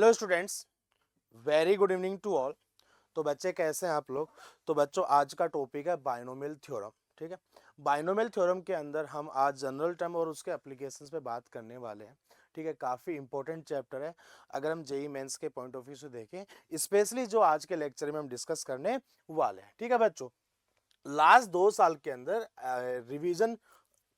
Hello students, very good evening to all. तो बच्चे कैसे हैं आप लोग? तो बच्चों आज का टॉपिक है बाइनोमियल थ्योरम। ठीक है, बाइनोमियल थ्योरम के अंदर हम आज जनरल टर्म और उसके एप्लीकेशंस पे बात करने वाले हैं। ठीक है, काफ़ी इंपॉर्टेंट चैप्टर है अगर हम जेई मेंस के पॉइंट ऑफ व्यू से देखें, स्पेशली जो आज के लेक्चर में हम डिस्कस करने वाले हैं। ठीक है बच्चों, लास्ट 2 साल के अंदर रिवीजन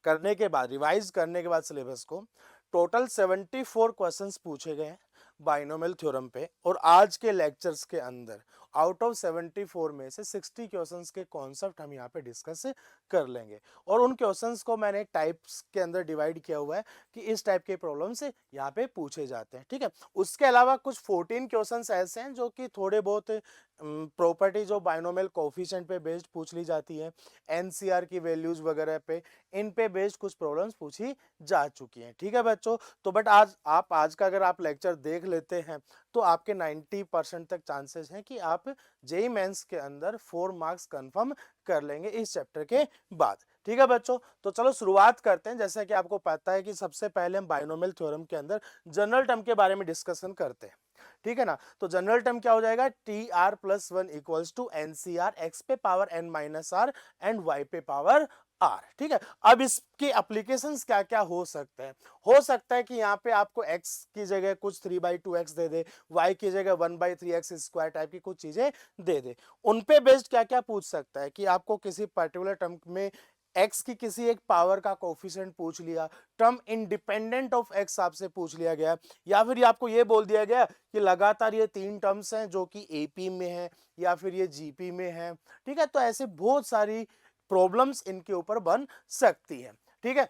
करने के बाद, रिवाइज करने के बाद सिलेबस को टोटल 74 क्वेश्चंस पूछे गए हैं बाइनोमियल थ्योरम पे। और आज के लेक्चर्स के अंदर आउट ऑफ 74 में से 60 क्वेश्चंस के कॉन्सेप्ट हम यहाँ पे डिस्कस कर लेंगे। और उन क्वेश्चंस को मैंने टाइप्स के अंदर डिवाइड किया हुआ है कि इस टाइप के प्रॉब्लम से यहाँ पे पूछे जाते हैं। ठीक है, उसके अलावा कुछ 14 क्वेश्चंस ऐसे हैं जो कि थोड़े बहुत प्रॉपर्टी जो बाइनोमियल कोफिशिएंट पे बेस्ड पूछ ली जाती है, एनसीआर की वैल्यूज वगैरह पे, इन पे बेस्ड कुछ प्रॉब्लम्स पूछी जा चुकी हैं। ठीक है बच्चों, तो बट आज का अगर आप लेक्चर देख लेते हैं तो आपके 90% तक चांसेस हैं कि आप जेई मेंस के अंदर 4 मार्क्स कंफर्म कर लेंगे इस चैप्टर के बाद। ठीक है बच्चों, तो चलो शुरुआत करते हैं। जैसा कि आपको पता है कि सबसे पहले हम बाइनोमियल थ्योरम के अंदर जनरल टर्म के बारे में डिस्कशन करते हैं। ठीक है ना, तो जनरल टर्म क्या हो जाएगा? T R plus one equals two N C R X पे power N minus are and Y पे पावर आर। ठीक है, अब इसके एप्लीकेशंस क्या क्या हो सकते हैं? हो सकता है कि यहाँ पे आपको x की जगह कुछ 3/2x दे दे, y की जगह 1/3x स्क्वायर टाइप की कुछ चीजें दे दे। उन पे बेस्ड क्या क्या पूछ सकता है कि आपको किसी पर्टिकुलर टर्म में x की किसी एक पावर का कोफिशिएंट पूछ लिया, टर्म इंडिपेंडेंट ऑफ x आपसे पूछ लिया गया, या फिर आपको ये बोल दिया गया कि लगातार ये 3 टर्म्स हैं जो कि एपी में है या फिर ये जीपी में है। ठीक है, तो ऐसे बहुत सारी प्रॉब्लम्स इनके ऊपर बन सकती है। ठीक है,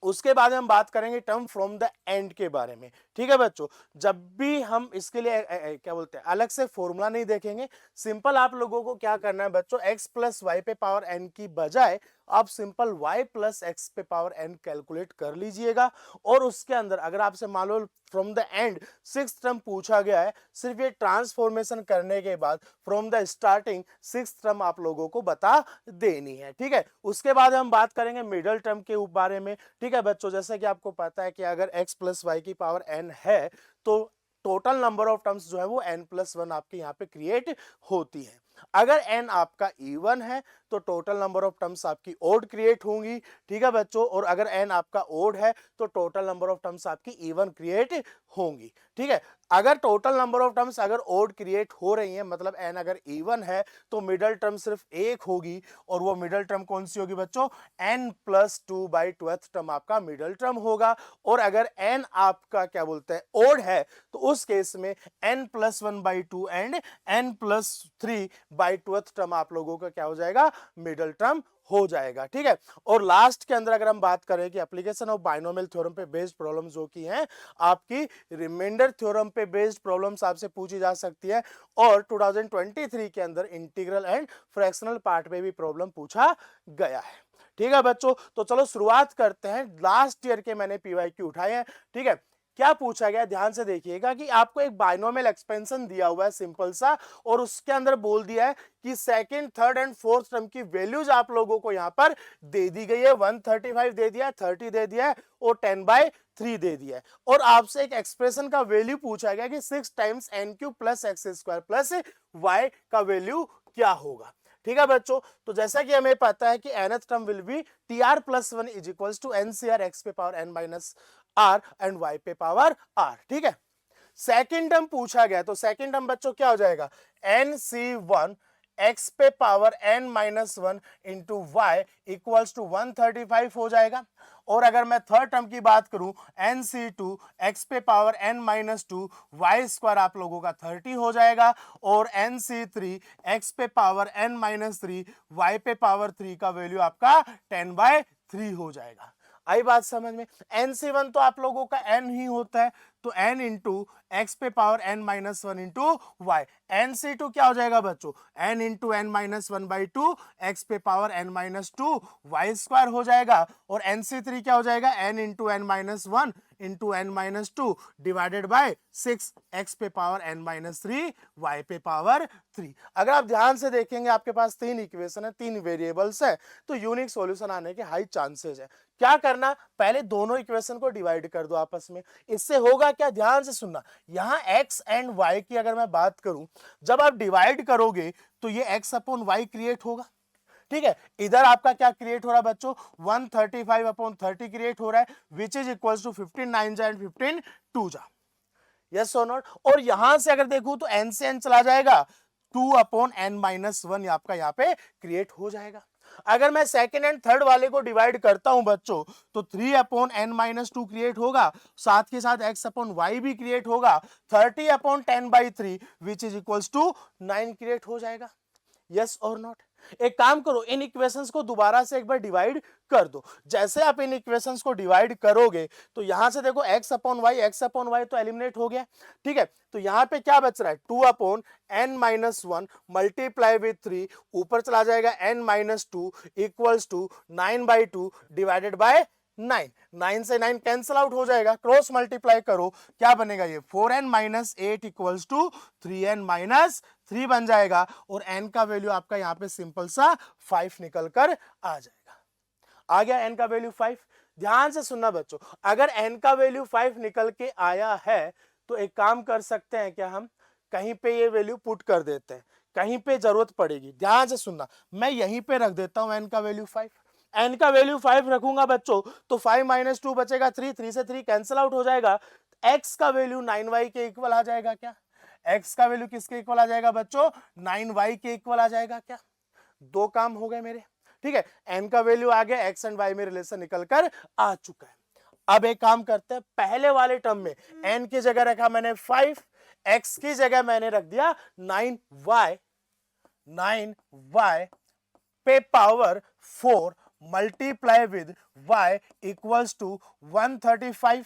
उसके बाद हम बात करेंगे टर्म फ्रॉम द एंड के बारे में। ठीक है बच्चों, जब भी हम इसके लिए क्या बोलते हैं, अलग से फॉर्मूला नहीं देखेंगे। सिंपल आप लोगों को क्या करना है बच्चों, x प्लस वाई पे पावर n की बजाय आप सिंपल y प्लस एक्स पे पावर n कैलकुलेट कर लीजिएगा। और उसके अंदर अगर आपसे मान लो from the end 6th term पूछा गया है, सिर्फ ये ट्रांसफॉर्मेशन करने के बाद from the starting 6th term आप लोगों को बता देनी है। ठीक है, उसके बाद हम बात करेंगे मिडल टर्म के बारे में। ठीक है बच्चों, जैसे कि आपको पता है कि अगर x प्लस वाई की पावर n है तो टोटल नंबर ऑफ टर्म्स जो है वो n+1 आपके यहाँ पे क्रिएट होती है। अगर n आपका इवन है तो टोटल नंबर ऑफ टर्म्स आपकी ओड क्रिएट होंगी। ठीक है बच्चों, और अगर n आपका ओड है तो टोटल नंबर ऑफ टर्म्स आपकी इवन क्रिएट होंगी। ठीक है, अगर टोटल नंबर ऑफ टर्म्स अगर ओड क्रिएट हो रही है, मतलब n अगर इवन है तो मिडल टर्म सिर्फ एक होगी, और वो मिडल टर्म कौन सी होगी बच्चों? n+2/12th टर्म आपका मिडल टर्म होगा। और अगर n आपका क्या बोलते हैं ओड है तो उस केस में n+1/2 एंड n+3/12th टर्म आप लोगों का क्या हो जाएगा? मिडल टर्म हो जाएगा। ठीक है, और लास्ट के अंदर अगर हम बात करें कि एप्लीकेशन ऑफ बाइनोमियल थ्योरम पे बेस्ड प्रॉब्लम्स जो की हैं आपकी रिमाइंडर थ्योरम पे बेस्ड प्रॉब्लम्स आपसे पूछी जा सकती है। और 2023 के अंदर इंटीग्रल एंड फ्रैक्शनल पार्ट पे भी प्रॉब्लम पूछा गया है। ठीक है बच्चों, तो चलो शुरुआत करते हैं। लास्ट ईयर के मैंने पीवाईक्यू उठाए हैं। ठीक है, क्या पूछा गया ध्यान से देखिएगा कि आपको एक बाइनोमियल एक्सपेंशन दिया हुआ है सिंपल सा, और उसके अंदर बोल दिया है कि second, third and fourth term की वैल्यूज आप लोगों को यहां पर दे दी गई है। 135 दे दिया है, 30 दे दिया है और 10/3 दे दिया है। और आपसे एक एक्सप्रेशन का वैल्यू पूछा गया कि 6 times n³ plus x square plus y का वैल्यू क्या होगा। ठीक है बच्चों, तो जैसा कि हमें पता है कि nth term will be tr+1 is equals to ncr x पे power n minus are and Y पे पावर आर। ठीक है, सेकेंड टर्म पूछा गया तो सेकेंड टर्म बच्चों क्या हो जाएगा? nc1 x पे power n-1 into y equals to 135 हो जाएगा। और अगर मैं थर्ड टर्म की बात करूं nc2 x पे पावर n-2 वाई स्क्वायर आप लोगों का 30 हो जाएगा। और nc3 x पे पावर n-3 वाई पे पावर 3 का वैल्यू आपका 10/3 हो जाएगा। आई बात समझ में? nc1 तो आप लोगों का n ही होता है, तो n इंटू एक्स पे power n-1 into y. nc2 क्या हो जाएगा बच्चों? n इंटू n-1/2 एक्स पे पावर n-2 वाई स्क्वायर हो जाएगा। और nc3 क्या हो जाएगा? n into n-1 into n-2 divided by 6 x पे पावर n-3 वाई पे पावर 3। अगर आप ध्यान से देखेंगे आपके पास 3 इक्वेशन है, 3 वेरिएबल्स है, तो यूनिक सॉल्यूशन आने के हाई चांसेस है। क्या करना? पहले दोनों इक्वेशन को डिवाइड कर दो आपस में। इससे होगा बनेगा क्या, ध्यान से सुनना, यहाँ x एंड y की अगर मैं बात करूं, जब आप डिवाइड करोगे तो ये x अपॉन वाई क्रिएट होगा, ठीक है। इधर आपका क्या क्रिएट हो रहा है बच्चों, 135 अपॉन 30 क्रिएट हो रहा है, विच इज इक्वल्स टू 15 9 जा एंड 15 2 जा, यस और नॉट। और यहां से अगर देखूं तो n से n चला जाएगा, 2 अपॉन n माइनस 1 आपका यहाँ पे क्रिएट हो जाएगा। अगर मैं सेकंड एंड थर्ड वाले को डिवाइड करता हूं बच्चों, तो 3 अपॉन n माइनस 2 क्रिएट होगा, साथ के साथ x अपॉन y भी क्रिएट होगा, 30 upon 10/3 which is equals to 9 create हो जाएगा, यस और नॉट। एक काम करो, इन इक्वेशंस को दोबारा से एक बार डिवाइड कर दो। जैसे आप इन इक्वेशंस को डिवाइड करोगे तो यहां से देखो x अपॉन y तो एलिमिनेट हो गया, ठीक है। तो यहां पे क्या बच रहा है, 2 upon n minus 1 multiply with 3, ऊपर चला जाएगा n minus 2 equals to 9/2 divided by 9, 9 से 9 कैंसिल आउट हो जाएगा, क्रॉस मल्टीप्लाई करो, क्या बनेगा ये 4n minus 8 equals to 3n minus 3 बन जाएगा, और n का वैल्यू आपका यहाँ पे सिंपल सा 5 निकल कर आ जाएगा। आ गया n का वैल्यू 5। ध्यान से सुनना बच्चों, अगर n का वैल्यू 5 निकल के आया है तो एक काम कर सकते हैं क्या, हम कहीं पे ये वैल्यू पुट कर देते हैं, कहीं पे जरूरत पड़ेगी, ध्यान से सुनना, मैं यहीं पे रख देता हूं n का वैल्यू 5, n का वैल्यू 5 रखूंगा बच्चों तो 5 माइनस 2 बचेगा 3, 3 से 3 कैंसिल आउट हो जाएगा, x का वैल्यू 9y के इक्वल आ जाएगा क्या, x का वैल्यू किसके इक्वल आ जाएगा बच्चों, 9y के इक्वल आ जाएगा क्या, दो काम हो गए मेरे, ठीक है। n का वैल्यू आ गया, x एंड y में रिलेशन निकल कर आ चुका है। अब एक काम करते हैं, पहले वाले टर्म में n की जगह रखा मैंने 5, x की जगह मैंने रख दिया 9y, 9y पे power 4 multiply with y equals to 135।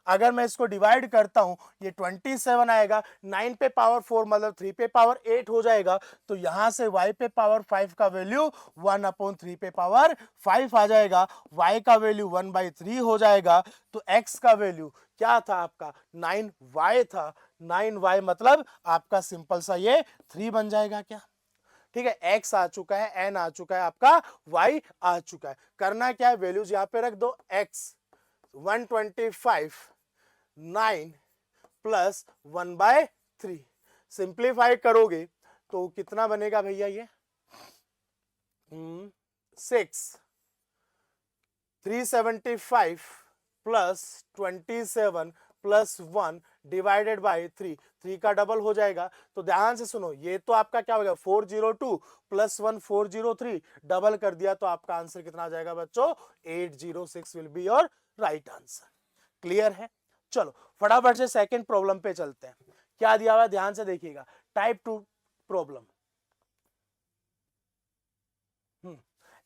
अगर मैं इसको डिवाइड करता हूं ये 27 आएगा, 9 पे पावर 4 मतलब 3 पे पावर 8 हो जाएगा, तो यहां से y पे पावर 5 का वैल्यू 1 अपॉन 3 पे पावर 5 आ जाएगा, y का वैल्यू 1/3 हो जाएगा, तो x का वैल्यू क्या था आपका 9y था, 9y मतलब आपका सिंपल सा ये 3 बन जाएगा क्या, ठीक है। x आ चुका है, n आ चुका है, आपका y आ चुका है, करना क्या है, वैल्यूज यहां पे रख दो, x 125 9 प्लस 1/3, सिंप्लीफाई करोगे तो कितना बनेगा भैया ये 6 375 प्लस 27 प्लस 1 डिवाइडेड बाय 3, 3 का डबल हो जाएगा, तो ध्यान से सुनो, ये तो आपका क्या हो गया 402 प्लस 1 403, डबल कर दिया तो आपका आंसर कितना आ जाएगा बच्चों 806 will be your right answer. Clear है, चलो फटाफट से सेकंड प्रॉब्लम पे चलते हैं, क्या दिया हुआ ध्यान से देखिएगा, टाइप 2 प्रॉब्लम,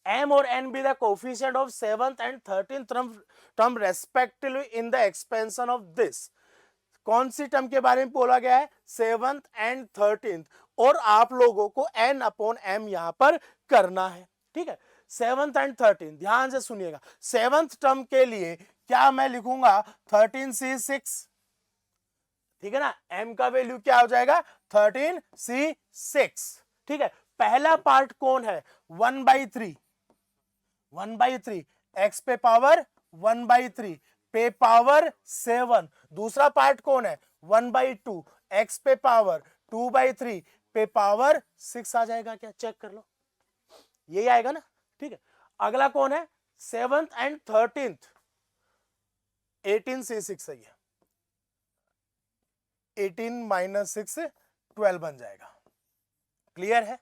m और n be the coefficient of 7th and 13th term respectively in the expansion of this, कौन सी टर्म के बारे में बोला गया है 7th and 13th, और आप लोगों को n अपॉन m यहां पर करना है, ठीक है। 7th and 13th ध्यान से सुनिएगा, 7th टर्म के लिए क्या मैं लिखूंगा 13c6, ठीक है ना, m का वैल्यू क्या हो जाएगा 13c6, ठीक है। पहला पार्ट कौन है 1/3, 1/3 x पे पावर 1/3 पे पावर 7, दूसरा पार्ट कौन है 1/2 x पे पावर 2/3 पे पावर 6 आ जाएगा क्या, चेक कर लो, यही आएगा ना, ठीक है। अगला कौन है 7th and 13th, 18c6 है, 18 माइनस 6 12 बन जाएगा, क्लियर है।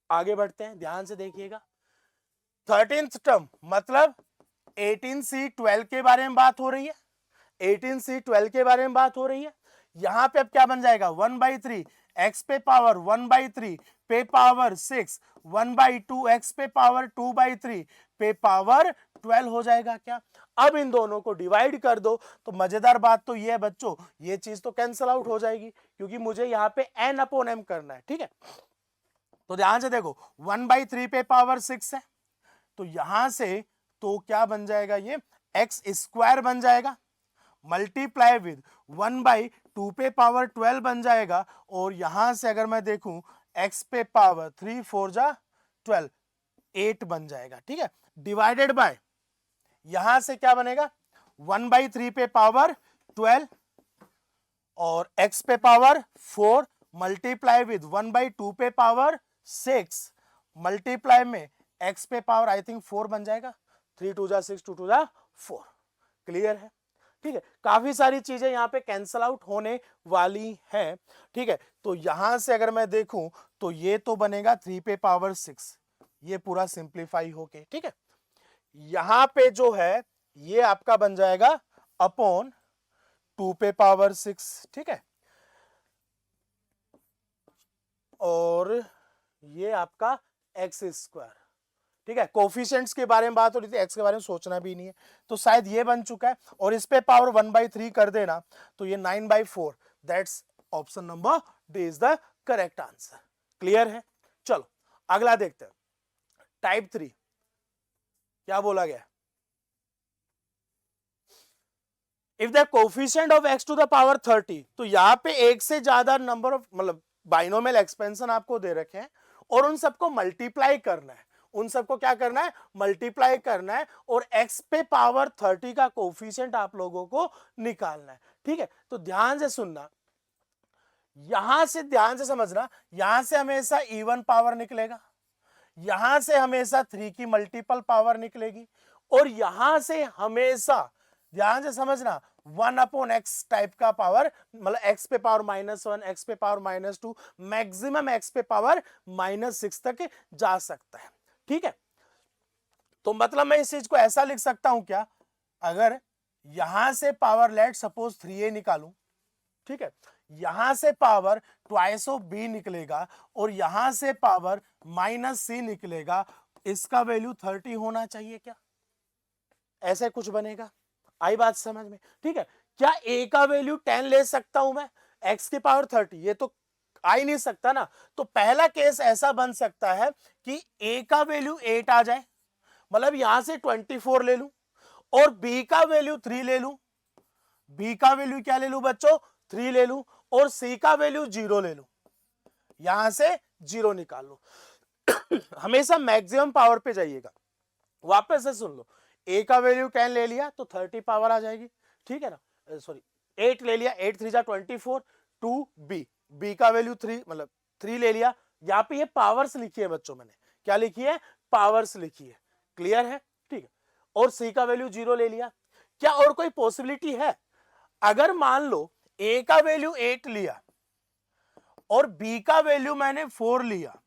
आगे बढ़ते हैं, ध्यान से देखिएगा, 13th टर्म मतलब 18c12 के बारे में बात हो रही है, 18c12 के बारे में बात हो रही है, यहां पे अब क्या बन जाएगा 1/3 x पे पावर 1/3 पे पावर 6 1/2 x पे पावर 2/3 पे पावर 12 हो जाएगा क्या। अब इन दोनों को डिवाइड कर दो, तो मजेदार बात तो ये है बच्चों, ये चीज तो कैंसिल आउट हो जाएगी क्योंकि मुझे यहाँ पे n अपॉन m करना है, ठीक है। तो ध्यान से देखो 1/3 पे पावर 6 है, तो यहां से तो क्या बन जाएगा ये x स्क्वायर बन जाएगा, मल्टीप्लाई विद 1/2 पे पावर 12 बन जाएगा, और यहां से अगर मैं देखूं x पे पावर 3 4 जा 12 8 बन जाएगा, ठीक है। डिवाइडेड बाय यहां से क्या बनेगा 1/3 पे पावर 12 और x पे पावर 4 मल्टीप्लाई विद 1/2 पे पावर 6 मल्टीप्लाई में x पे पावर आई थिंक 4 बन जाएगा, 3 2 जा 6 2 2 जा 4। क्लियर है? ठीक है, काफी सारी चीजें यहाँ पे कैंसल आउट होने वाली है। ठीक है, तो यहां से अगर मैं देखूं तो ये तो बनेगा 3 पे पावर 6, ये पूरा सिंप्लीफाई होके। ठीक है, यहां पे जो है ये आपका बन जाएगा अपॉन 2 पे पावर 6। ठीक है, और ये आपका एक्स स्क्वायर। ठीक है, कोफिशिएंट्स के बारे में बात हो रही थी, एक्स के बारे में सोचना भी नहीं है, तो शायद ये बन चुका है। और इस पे पावर 1/3 कर देना तो ये 9/4। That's option number D is the correct answer. Clear है? चलो अगला देखते हैं, टाइप 3 क्या बोला गया। If the coefficient of x to the power 30, तो यहां पे एक से ज्यादा नंबर ऑफ मतलब बाइनोमियल एक्सपेंशन आपको दे रखे हैं और उन सबको मल्टीप्लाई करना है। उन सबको क्या करना है? मल्टीप्लाई करना है, और x पे पावर 30 का कोफिशिएंट आप लोगों को निकालना है। ठीक है, तो ध्यान से सुनना, यहां से ध्यान से समझना, यहां से हमेशा इवन पावर निकलेगा, यहां से हमेशा 3 की मल्टीपल पावर निकलेगी, और यहां से हमेशा ध्यान से समझना 1/x टाइप का पावर, मतलब x पे पावर -1, x पे पावर -2, मैक्सिमम x पे पावर -6 तक जा सकता है। ठीक है, तो मतलब मैं इस चीज को ऐसा लिख सकता हूं क्या, अगर यहां से पावर लेट सपोज 3a निकालूं, ठीक है, यहां से पावर ट्वाइस ऑफ b निकलेगा और यहां से पावर -c निकलेगा, इसका वैल्यू 30 होना चाहिए क्या? ऐसे कुछ बनेगा? आई बात समझ में? ठीक है, क्या a का वैल्यू 10 ले सकता हूं मैं x की पावर 30? ये तो आ ही नहीं सकता ना। तो पहला केस ऐसा बन सकता है कि a का वैल्यू 8 आ जाए, मतलब यहां से 24 ले लूं, और b का वैल्यू 3 ले लूं, b का वैल्यू क्या ले लूं बच्चों? 3 ले लूं, और c का वैल्यू 0 ले लूं, यहां से 0 निकाल लो। हमेशा मैक्सिमम पावर पे जाइएगा। वापस से सुन लो, a का वैल्यू 10 ले लिया तो 30 पावर आ जाएगी। ठीक है ना, सॉरी 8 ले लिया, 8 3 जा 24, 2b, b का वैल्यू 3 मतलब 3 ले लिया। यहाँ पे ये पावर्स लिखी है बच्चों, मैंने क्या लिखी है? पावर्स लिखी है। क्लियर है? ठीक है, और c का वैल्यू 0 ले लिया। क्या और कोई पॉसिबिलिटी है? अगर मान लो a का वैल्यू 8 लिया और b का वैल्यू मैंने 4 लिया,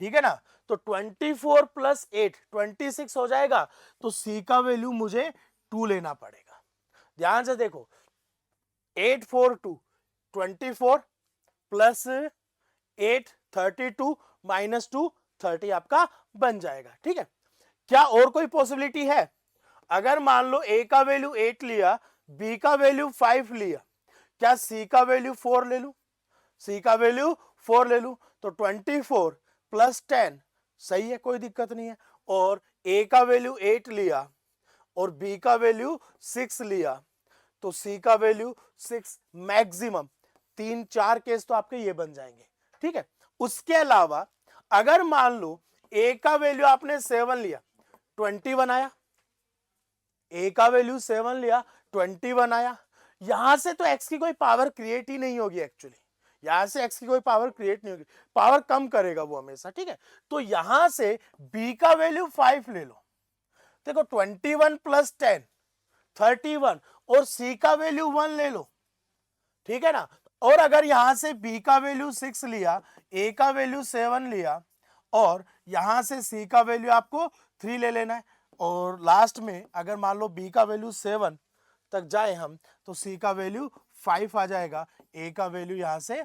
ठीक है ना, तो 24 प्लस 8 26 हो जाएगा, तो c का वैल्यू मुझे 2 लेना पड़ेगा। ध्यान से देखो, 8 4 2 24 प्लस 8 32 -2 30 आपका बन जाएगा। ठीक है, क्या और कोई पॉसिबिलिटी है? अगर मान लो a का वैल्यू 8 लिया, b का वैल्यू 5 लिया, क्या c का वैल्यू 4 ले लूं? c का वैल्यू 4 ले लूं, तो 24 प्लस 10 सही है, कोई दिक्कत नहीं है। और a का वैल्यू 8 लिया और b का वैल्यू 6 लिया, तो c का वैल्यू 6, मैक्सिमम 3-4 केस तो आपके ये बन जाएंगे। ठीक है, उसके अलावा अगर मान लो a का वैल्यू आपने 7 लिया, 21 आया, a का वैल्यू 7 लिया, 21 आया, यहां से तो x की कोई पावर क्रिएट ही नहीं होगी एक्चुअली, यहां से x की कोई पावर क्रिएट नहीं होगी, पावर कम करेगा वो हमेशा। ठीक है, तो यहां से b का वैल्यू 5 ले लो, देखो 21 प्लस 10 31, और c का वैल्यू 1 ले लो। ठीक है ना, और अगर यहां से b का वैल्यू 6 लिया, a का वैल्यू 7 लिया, और यहां से c का वैल्यू आपको 3 ले लेना है, और लास्ट में अगर मान लो b का वैल्यू 7 तक जाए हम, तो c का वैल्यू 5 आ जाएगा, a का वैल्यू यहां से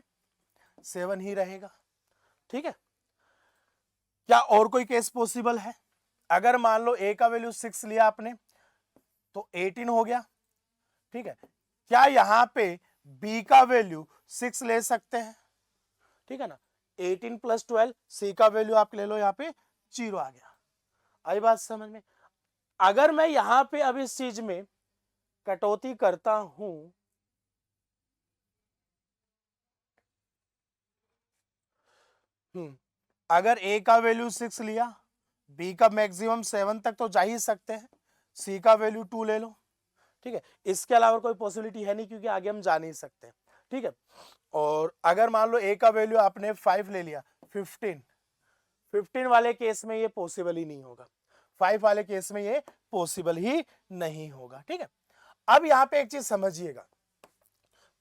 7 ही रहेगा। ठीक है, क्या और कोई केस पॉसिबल है? अगर मान लो a का वैल्यू 6 लिया आपने तो 18 हो गया। ठीक है, क्या यहां पे b का वैल्यू 6 ले सकते हैं? ठीक है ना, 18 प्लस 12, c का वैल्यू आप ले लो, यहां पे 0 आ गया। आई बात समझ में? अगर मैं यहां पे अब इस चीज में कटौती करता हूं, अगर a का वैल्यू 6 लिया, b का मैक्सिमम 7 तक तो जा ही सकते हैं, c का वैल्यू 2 ले लो। ठीक है, इसके अलावा कोई पॉसिबिलिटी है नहीं, क्योंकि आगे हम जा नहीं सकते। ठीक है। और अगर मान लो a का वैल्यू आपने 5 ले लिया, 15 वाले केस में ये पॉसिबल ही नहीं होगा, 5 वाले केस में ये पॉसिबल ही नहीं होगा, ठीक है। अब यहां पे एक चीज समझिएगा,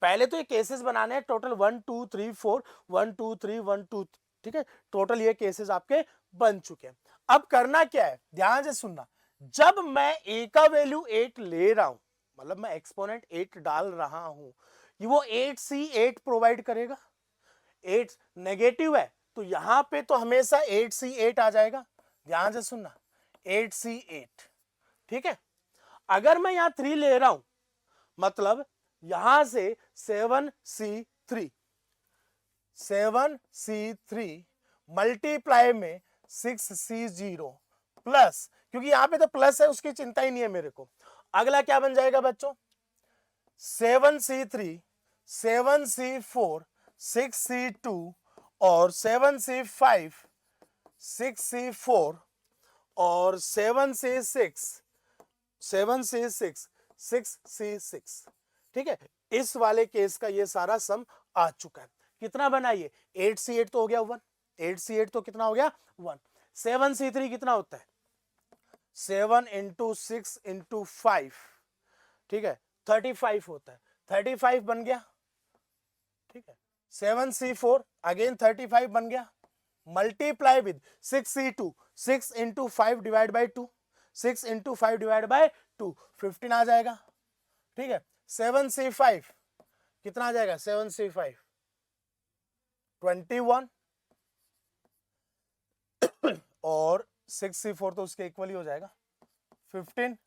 पहले तो ये केसेस बनाने हैं टोटल 1 2 3 4, 1 2 3 1 2, ठीक है, टोटल ये केसेस आपके बन चुके हैं। अब करना क्या है, ध्यान से सुनना, जब मैं a का वैल्यू 8 ले रहा हूं, मतलब मैं एक्सपोनेंट 8 डाल रहा हूं, ये वो 8c8 प्रोवाइड करेगा, 8 नेगेटिव है तो यहां पे तो हमेशा 8c8 आ जाएगा, ध्यान से सुनना, 8c8, ठीक है। अगर मैं यहां 3 ले रहा हूं, मतलब यहां से 7c3 मल्टीप्लाई में 6c0 प्लस, क्योंकि यहां पे तो प्लस है उसकी चिंता ही नहीं है मेरे को, अगला क्या बन जाएगा बच्चों, 7c3 7c4 6c2 और 7c5 6c4 और 7c6 7c6 6c6, ठीक है। इस वाले केस का ये सारा सम आ चुका है, कितना बना ये 8c8 तो हो गया 1, 8c8 तो कितना हो गया 1, 7c3 कितना होता है 7 इंटू 6 इंटू 5, ठीक है 35 होता है, 35 बन गया, ठीक है। 7c4 अगेन 35 बन गया, multiply with 6c2, 6 into 5 divide by 2, 6 into 5 divide by 2 15 आ जाएगा, ठीक है। 7c5 कितना आ जाएगा 7c5 21 और 6c4 तो उसके इक्वल ही हो जाएगा 15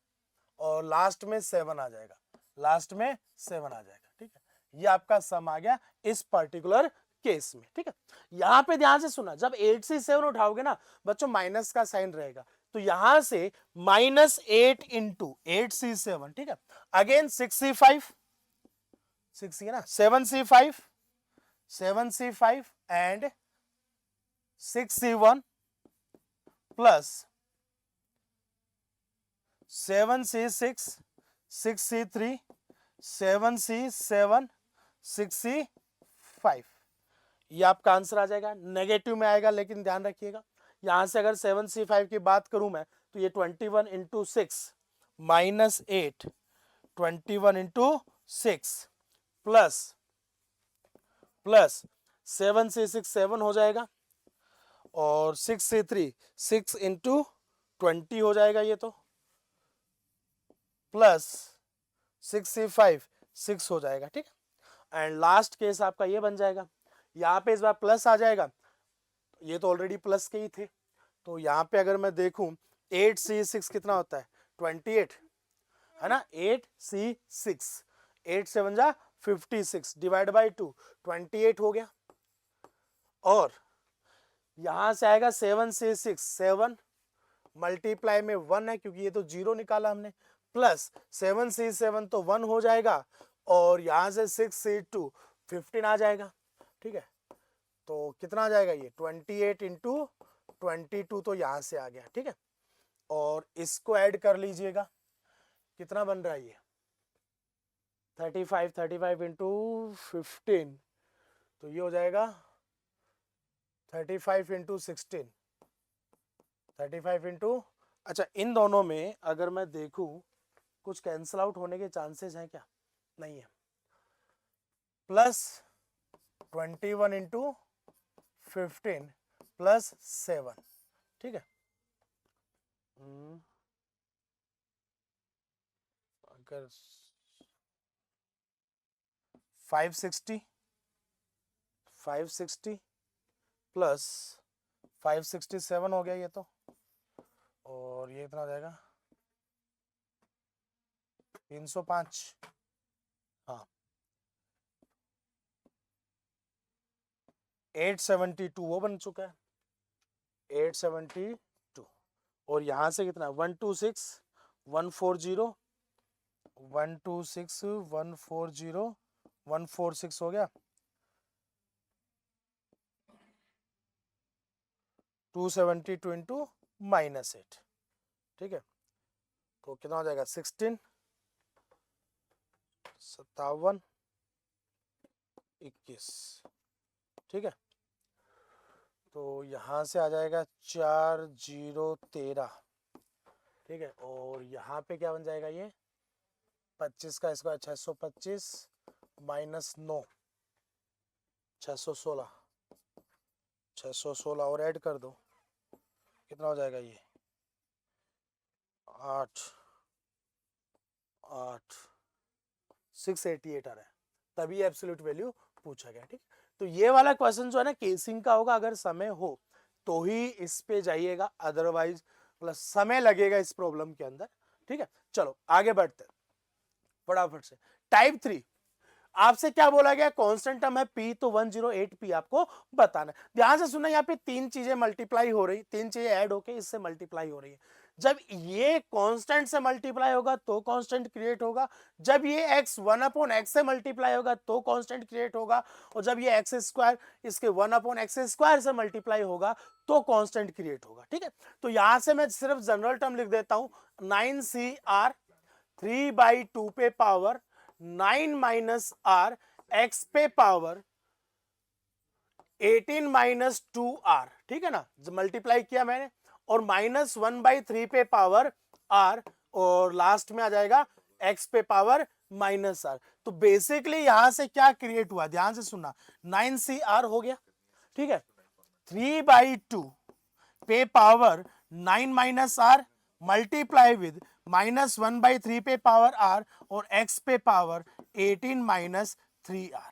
और लास्ट में 7 आ जाएगा, लास्ट में 7 आ जाएगा, ठीक है। ये आपका सम आ गया इस पर्टिकुलर केस में, ठीक है। यहां पे ध्यान से सुना, जब 8 से 7 उठाओगे ना बच्चों माइनस का साइन रहेगा, तो यहां से -8 इंटू 8c7, ठीक है, अगेन 6c5 6 है ना, 7c5 and 6c1 plus 7c6 6c3 7c7 6c5, ये आपका आंसर आ जाएगा, नेगेटिव में आएगा लेकिन ध्यान रखिएगा, यहां से अगर 7c5 की बात करूं मैं तो ये 21 इंटू 6 -8 21 इंटू 6 प्लस 7c6 7 हो जाएगा और 6c3 6 इंटू 20 हो जाएगा ये तो, प्लस 6c5 6 हो जाएगा, ठीक है। एंड लास्ट केस आपका ये बन जाएगा, यहाँ पे इस बार प्लस आ जाएगा, ये तो ऑलरेडी प्लस के ही थे, तो यहाँ पे अगर मैं देखूं 8c6 कितना होता है 28, है ना, 8c6 8 7 जा 56 डिवाइड बाई 2 28 हो गया, और यहां से आएगा 7c6 7 मल्टीप्लाई में 1 है क्योंकि ये तो 0 निकाला हमने, प्लस 7c7 तो 1 हो जाएगा और यहां से 6c2 15 आ जाएगा, ठीक है। तो कितना आ जाएगा ये 28 इंटू 22 तो यहां से आ गया, ठीक है। और इसको ऐड कर लीजिएगा, कितना बन रहा है ये 35 इंटू 15, तो ये हो जाएगा 35 इंटू 16 35 इंटू, अच्छा इन दोनों में अगर मैं देखूं कुछ कैंसिल आउट होने के चांसेस हैं क्या, नहीं है, प्लस 21 इंटू 15 प्लस 7, ठीक है। अगर 560 प्लस 567 हो गया ये तो, और ये इतना हो जाएगा 305, हाँ 872 वो बन चुका है 872, और यहां से कितना 126 140 126 140 146 हो गया, 272 इंटू -8, ठीक है। तो कितना हो जाएगा 16 57 21, ठीक है। तो यहाँ से आ जाएगा 4 0 13, ठीक है। और यहाँ पे क्या बन जाएगा, ये 25 का स्क्वायर 625 माइनस 9 616, 616 और ऐड कर दो, कितना हो जाएगा ये 8 8 688 आ रहा है, तभी एब्सोल्यूट वैल्यू पूछा गया, ठीक। तो ये वाला क्वेश्चन जो है ना केसिंग का होगा, अगर समय हो तो ही इस पे जाइएगा, अदरवाइज प्लस समय लगेगा इस प्रॉब्लम के अंदर, ठीक है। चलो आगे बढ़ते हैं फटाफट से। टाइप 3 आपसे क्या बोला गया, कांस्टेंट टर्म है पी, तो 108 पी आपको बताना है। ध्यान से सुनना, यहाँ पे तीन चीजें मल्टीप्लाई हो रही, तीन चीजें ऐड होके इससे मल्टीप्लाई हो रही है। जब ये कांस्टेंट से मल्टीप्लाई होगा तो कांस्टेंट क्रिएट होगा, जब ये x 1/x से मल्टीप्लाई होगा तो कांस्टेंट क्रिएट होगा, और जब ये एक्स स्क्वायर इसके 1/x स्क्वायर से मल्टीप्लाई होगा तो कांस्टेंट क्रिएट होगा, ठीक है। तो यहां से मैं सिर्फ जनरल टर्म लिख देता हूं, 9CR 3/2 पे पावर 9 माइनस आर एक्स पे पावर 18 माइनस 2r, ठीक है ना, मल्टीप्लाई किया मैंने, और -1/3 पे पावर r, और लास्ट में आ जाएगा x पे पावर -r। तो बेसिकली यहां से क्या क्रिएट हुआ, ध्यान से सुनना, 9CR हो गया, ठीक है, 3/2 पे power 9 minus r multiply with -1/3 पे पावर r और x पे पावर 18 माइनस 3r,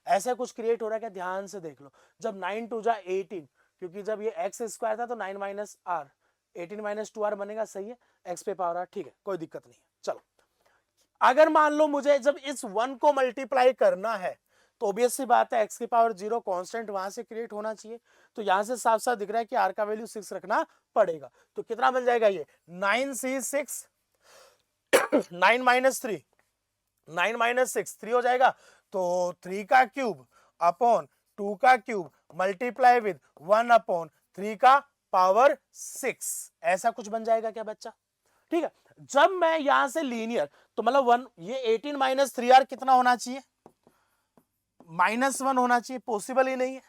ऐसा कुछ क्रिएट हो रहा है क्या, ध्यान से देख लो। जब 9 2 जा 18, क्योंकि जब ये x स्क्वायर था तो 9 माइनस r 18 माइनस 2r बनेगा, सही है, x पे पावर r, ठीक है, कोई दिक्कत नहीं है। चलो अगर मान लो मुझे जब इस 1 को मल्टीप्लाई करना है तो ऑब्वियस सी बात है x की पावर 0 कांस्टेंट वहां से क्रिएट होना चाहिए, तो यहां से साफ साफ दिख रहा है कि r का वैल्यू 6 रखना पड़ेगा। तो कितना बन जाएगा ये 9C6 9 माइनस 3 9 माइनस 6 3 हो जाएगा, तो 3 का क्यूब अपॉन 2 का क्यूब मल्टीप्लाई विद 1/3 का पावर 6, ऐसा कुछ बन जाएगा क्या बच्चा, ठीक है। जब मैं यहां से लीनियर, तो मतलब 1, ये 18 माइनस 3r कितना होना चाहिए, -1 होना चाहिए, पॉसिबल ही नहीं है।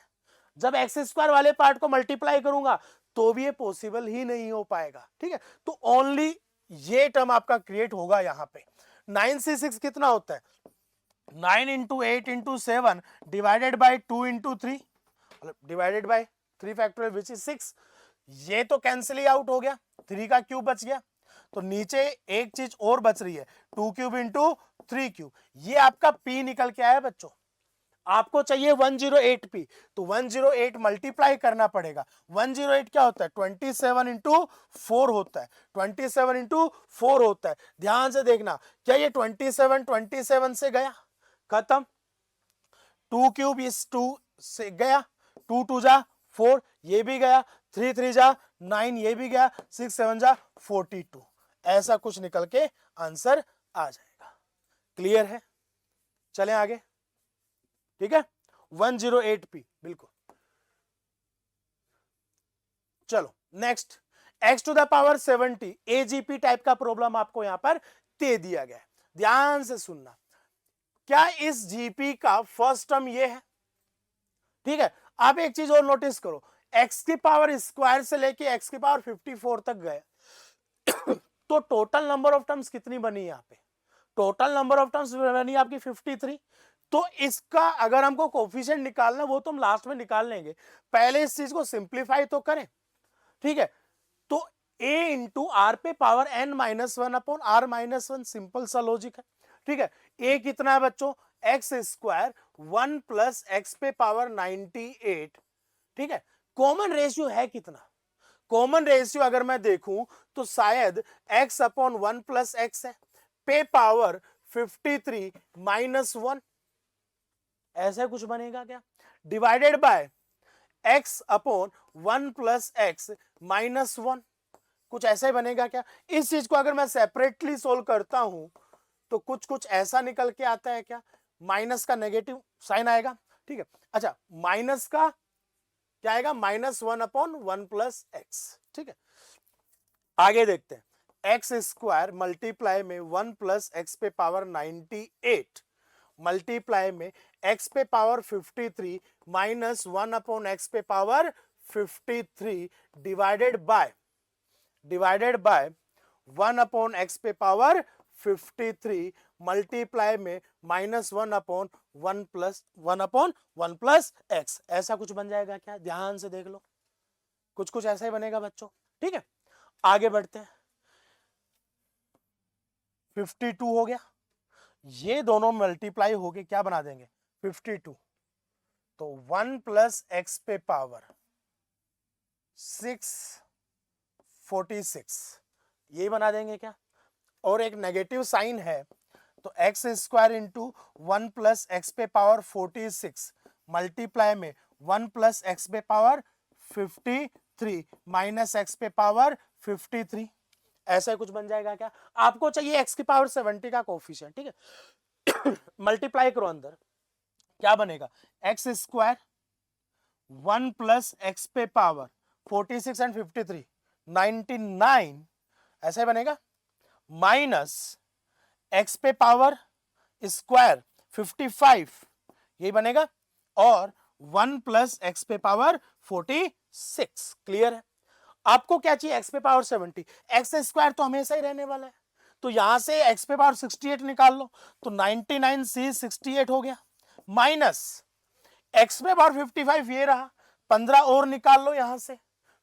जब एक्स स्क्वायर वाले पार्ट को मल्टीप्लाई करूंगा तो भी ये पॉसिबल ही नहीं हो पाएगा, ठीक है। तो ओनली ये टर्म आपका क्रिएट होगा यहां पे। 9C6 कितना होता है, 9 into 8 into 7 divided by 2 into 3, divided by 3 factorial which is 6, ये तो कैंसिल ही आउट हो गया, 3 का क्यूब बच गया, तो नीचे एक चीज और बच रही है, 2 क्यूब इंटू 3 क्यूब, ये आपका पी निकल के आया बच्चों। आपको चाहिए 108 पी, तो 108 मल्टीप्लाई करना पड़ेगा। 108 क्या होता है, 27 इंटू 4 होता है, 27 इंटू 4 होता है। ध्यान से देखना, क्या ये 27 से गया, खत्म, 2 क्यूब इस 2 से गया, 2 2 जा 4, ये भी गया, 3 3 जा 9, ये भी गया, 6 7 जा 42, ऐसा कुछ निकल के आंसर आ जाएगा। क्लियर है, चलें आगे, ठीक है, 108 पी, बिल्कुल। चलो next, x to the power 70 AGP type का प्रॉब्लम आपको यहां पर दे दिया गया है, ध्यान से सुनना। क्या इस जीपी का फर्स्ट टर्म ये है, ठीक है। आप एक चीज और नोटिस करो, x की पावर स्क्वायर से लेके x की पावर 54 तक गए तो टोटल नंबर ऑफ टर्म्स कितनी बनी यहां पे, टोटल नंबर ऑफ टर्म्स बनी आपकी 53। तो इसका अगर हमको कोफिशिएंट निकालना, वो तो हम लास्ट में निकाल लेंगे, पहले इस चीज को सिंप्लीफाई तो करें, ठीक है। तो a इंटू आर पे power n minus 1 upon r minus 1, simple सा लॉजिक है, ठीक है। a कितना है बच्चों, एक्स स्क्वायर 1 प्लस एक्स पे पावर 98, ठीक है। कॉमन रेशियो है कितना, कॉमन रेशियो अगर मैं देखूं तो शायद x अपॉन 1 प्लस एक्स है, पे पावर 53 माइनस 1, ऐसा कुछ बनेगा क्या, divided by x upon 1 plus x minus 1, कुछ ऐसा ही बनेगा क्या। इस चीज को अगर मैं सेपरेटली सोल्व करता हूं तो कुछ कुछ ऐसा निकल के आता है क्या, माइनस का नेगेटिव साइन आएगा, ठीक है। अच्छा, माइनस का क्या आएगा, -1 अपॉन 1 प्लस एक्स, ठीक है। आगे देखते हैं, एक्स स्क्वायर मल्टीप्लाई में 1 प्लस एक्स पे पावर 98, मल्टीप्लाई में x पे पावर 53 माइनस 1 अपॉन x पे power 53 divided by 1 upon x पे पावर 53 मल्टीप्लाई में माइनस 1 अपॉन 1 प्लस x, ऐसा कुछ बन जाएगा क्या? ध्यान से देख लो, कुछ ऐसा ही बनेगा बच्चों। ठीक है, आगे बढ़ते हैं। 52 हो गया, ये दोनों मल्टीप्लाई होके क्या बना देंगे 52, तो 1 प्लस एक्स पे पावर 646 ये बना देंगे क्या? और एक नेगेटिव साइन है तो x square into 1 plus X पे पावर 46 मल्टीप्लाई में 1 प्लस एक्स पे पावर 53 माइनस एक्स पे पावर 53, ऐसा कुछ बन जाएगा क्या? आपको चाहिए एक्स की पावर 70 का कोफिशिएंट। ठीक है, मल्टीप्लाई करो अंदर, क्या बनेगा एक्स स्क्वायर 1 प्लस एक्स पे पावर 46 एंड 53 99, ऐसा बनेगा, माइनस एक्स पे पावर स्क्वायर 55 यही बनेगा, और 1 प्लस एक्स पे पावर 46। क्लियर है? आपको क्या चाहिए एक्स पे पावर 70, एक्स स्क्वायर तो हमेशा ही रहने वाला है, तो यहां से एक्स पे पावर 68 निकाल लो, तो 99 से 68 हो गया, माइनस एक्स पे पावर 55 ये रहा, 15 और निकाल लो, यहां से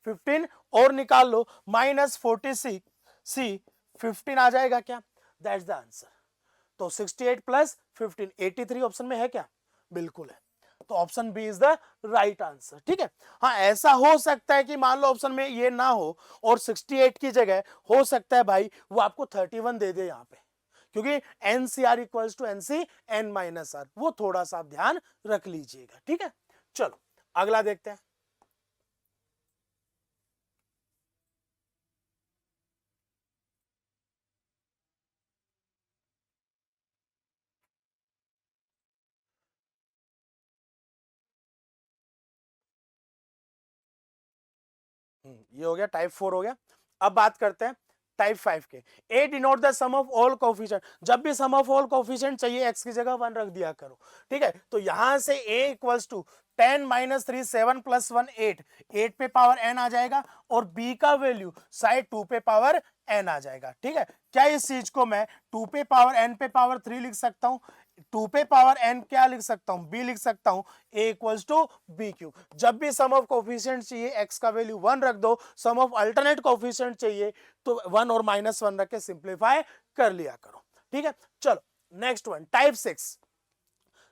15 और निकाल लो, माइनस 46 सी 15 आ जाएगा क्या? That's the answer. तो 68 प्लस 15 83 ऑप्शन में है क्या? बिल्कुल है, तो option B is the right answer. ठीक है, हाँ ऐसा हो सकता है कि मान लो ऑप्शन में ये ना हो और 68 की जगह हो सकता है भाई वो आपको 31 दे दे यहाँ पे, क्योंकि NCR equals to NC n minus r, वो थोड़ा सा आप ध्यान रख लीजिएगा। ठीक है, चलो अगला देखते हैं। ये हो गया टाइप 4 हो गया। अब बात करते हैं टाइप 5 के। A denote the sum of all coefficient, जब भी सम ऑफ ऑल कोफिशिएंट चाहिए एक्स की जगह 1 रख दिया करो। ठीक है, तो यहां से a equals to 10 minus 3 7 plus 1 8, 8 पे पावर n आ जाएगा, और b का वैल्यू साइड 2 पे पावर n आ जाएगा। ठीक है, क्या इस चीज को मैं 2 पे पावर n पे पावर 3 लिख सकता हूं? 2 पे पावर n क्या लिख सकता हूं? b लिख सकता हूं, a equals to B Q. जब भी सम ऑफ कोफिशिएंट चाहिए x का वैल्यू 1 रख दो, सम ऑफ अल्टरनेट कोफिशिएंट चाहिए तो 1 और माइनस 1 रख के सिंप्लीफाई कर लिया करो। ठीक है, चलो next one type 6,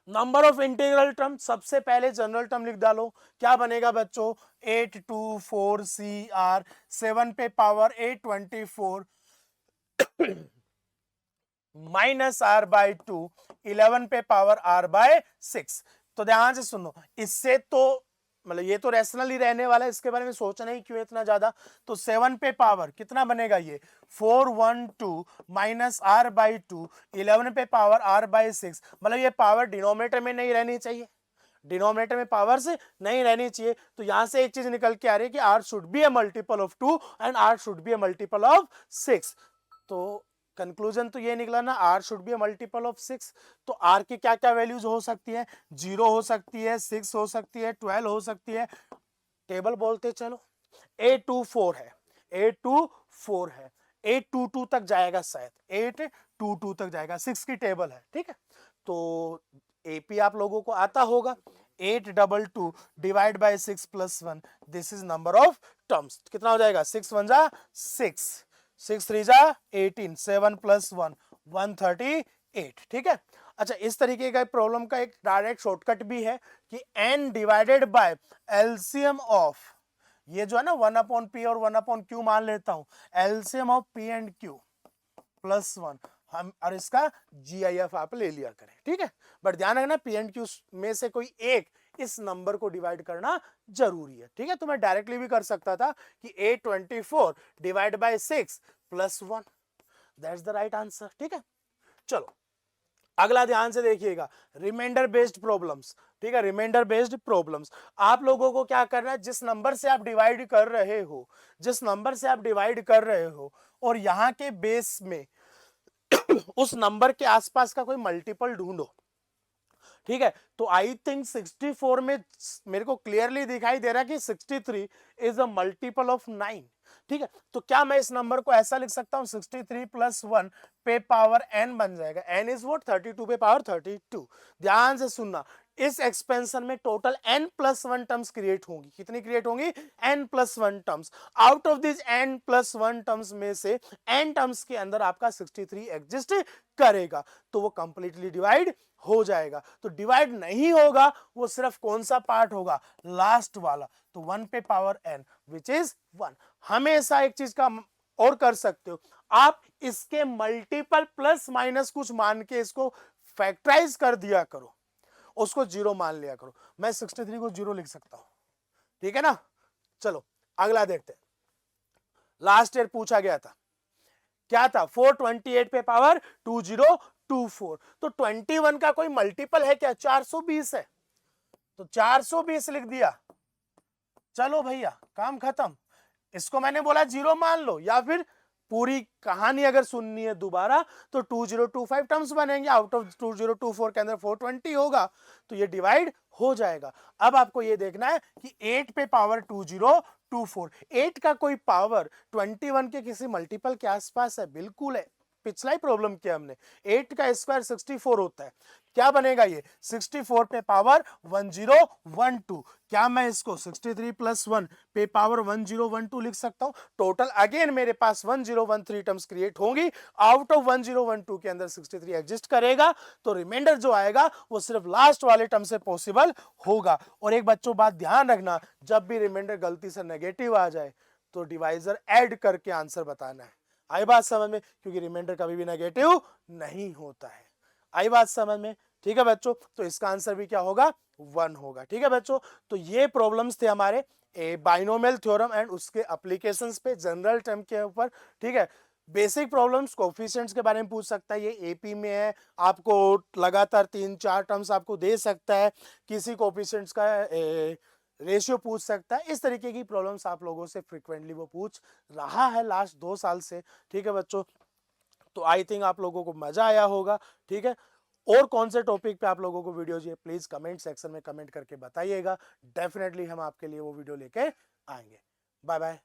number of integral term. सबसे पहले जनरल टर्म लिख डालो, क्या बनेगा बच्चों 824 CR 7 पे पावर 824 माइनस आर बाई 2 11 पे पावर आर बाय 6। तो ध्यान से सुनो, इससे तो मतलब ये तो रैशनल ही रहने वाला है, इसके बारे में सोचना ही क्यों इतना ज्यादा। तो 7 पे पावर कितना बनेगा ये 412 माइनस आर बाई 2 11 पे पावर आर बाई 6, मतलब ये पावर डिनोमिनेटर में नहीं रहनी चाहिए, डिनोमिनेटर में पावर्स नहीं रहनी चाहिए। तो यहां से एक चीज निकल के आ रही है कि r should be a multiple of 2 and r should be a multiple of 6। तो कंक्लूजन तो ये निकला ना, r should be a multiple of 6। तो r की क्या क्या वैल्यूज हो सकती है? 0 हो सकती है, 6 हो सकती है, 12 हो सकती है। टेबल बोलते चलो, 824 है, 824 है, 822 तक जाएगा, शायद 822 तक जाएगा, 6 की टेबल है। ठीक है, तो एपी आप लोगों को आता होगा, 822 divide by 6 plus 1, this is number of terms. कितना हो जाएगा 6 1 जा 6, 6 3 जा 18, 7 प्लस 1 138। ठीक है, अच्छा इस तरीके का प्रॉब्लम का एक डायरेक्ट शॉर्टकट भी है कि n divided by LCM of, ये जो है ना 1 अपॉन पी और 1 अपॉन क्यू मान लेता हूं, LCM of P and Q plus 1, हम और इसका जीआईएफ आप ले लिया करें। ठीक है, बट ध्यान रखना पी एंड क्यू में से कोई एक इस नंबर को डिवाइड करना जरूरी है। ठीक है, तो मैं डायरेक्टली भी कर सकता था कि 824 divide by 6 plus 1, that's the right answer. ठीक है, चलो अगला ध्यान से देखिएगा, रिमाइंडर बेस्ड प्रॉब्लम्स। ठीक है, रिमाइंडर बेस्ड प्रॉब्लम्स, आप लोगों को क्या करना है, जिस नंबर से आप डिवाइड कर रहे हो, जिस नंबर से आप डिवाइड कर रहे हो और यहां के बेस में उस नंबर के आसपास का कोई मल्टीपल ढूंढो। ठीक है। तो आई थिंक 64 में मेरे को क्लियरली दिखाई दे रहा है कि 63 इज अ मल्टीपल ऑफ 9। ठीक है, तो क्या मैं इस नंबर को ऐसा लिख सकता हूं 63 प्लस 1 पे पावर n बन जाएगा। n इज व्हाट 32 पे पावर 32। ध्यान से सुनना, इस एक्सपेंशन में total n plus 1 terms create होंगी। कितनी क्रिएट होंगी? n plus 1 terms. Out of this n plus 1 terms में से n टर्म्स के अंदर आपका 63 एग्जिस्ट करेगा, तो वो कंप्लीटली डिवाइड हो जाएगा। तो डिवाइड नहीं होगा, वो सिर्फ कौन सा पार्ट होगा? लास्ट वाला। तो 1 पे पावर n विच इज 1। हमेशा एक चीज का और कर सकते हो, आप इसके मल्टीपल प्लस माइनस कुछ मान के इसको फैक्टराइज कर दिया करो, उसको जीरो मान लिया करो। मैं 63 को जीरो लिख सकता हूं, ठीक है ना। चलो अगला देखते हैं। लास्ट ईयर पूछा गया था, क्या था? 428 पे पावर 2024। तो 21 का कोई मल्टीपल है क्या? 420 है, तो 420 लिख दिया। चलो भैया काम खत्म। इसको मैंने बोला जीरो मान लो, या फिर पूरी कहानी अगर सुननी है दोबारा तो 2025 टर्म्स बनेंगे। आउट ऑफ 2024 के अंदर 420 होगा, तो ये डिवाइड हो जाएगा। अब आपको ये देखना है कि 8 पे पावर 2024, 8 का कोई पावर 21 के किसी मल्टीपल के आसपास है? बिल्कुल है, पिछला ही प्रॉब्लम किया हमने। 8 का स्क्वायर 64 होता है, क्या बनेगा ये? 64 पे पावर 1012। क्या मैं इसको 63 प्लस 1 पे पावर 1012 लिख सकता हूं? टोटल अगेन मेरे पास 1013 टर्म्स क्रिएट होंगी। आउट ऑफ 1012 के अंदर 63 एग्जिस्ट करेगा, तो रिमाइंडर जो आएगा वो सिर्फ लास्ट वाले टर्म से पॉसिबल होगा। और एक बच्चों बात ध्यान रखना, जब भी रिमाइंडर गलती से नेगेटिव आ जाए तो डिवाइजर ऐड करके आंसर बताना है। आई बात समझ में? क्योंकि रिमाइंडर कभी भी नेगेटिव नहीं होता है। आई बात समझ में? ठीक है बच्चों, तो इसका आंसर भी क्या होगा? 1 होगा। ठीक है बच्चों, तो ये प्रॉब्लम्स थे हमारे बाइनोमियल थ्योरम एंड उसके एप्लीकेशंस पे, जनरल टर्म के ऊपर। ठीक है, बेसिक प्रॉब्लम्स कोफिशिएंट्स के बारे में पूछ सकता है, ये एपी में है, आपको लगातार 3-4 टर्म्स आपको दे सकता है, किसी कोफिशिएंट्स का रेशियो पूछ सकता है। इस तरीके की प्रॉब्लम्स आप लोगों से फ्रिक्वेंटली वो पूछ रहा है लास्ट 2 साल से। ठीक है बच्चों, तो आई थिंक आप लोगों को मजा आया होगा। ठीक है, और कौन से टॉपिक पे आप लोगों को वीडियो चाहिए प्लीज कमेंट सेक्शन में कमेंट करके बताइएगा। डेफिनेटली हम आपके लिए वो वीडियो लेके आएंगे। Bye bye.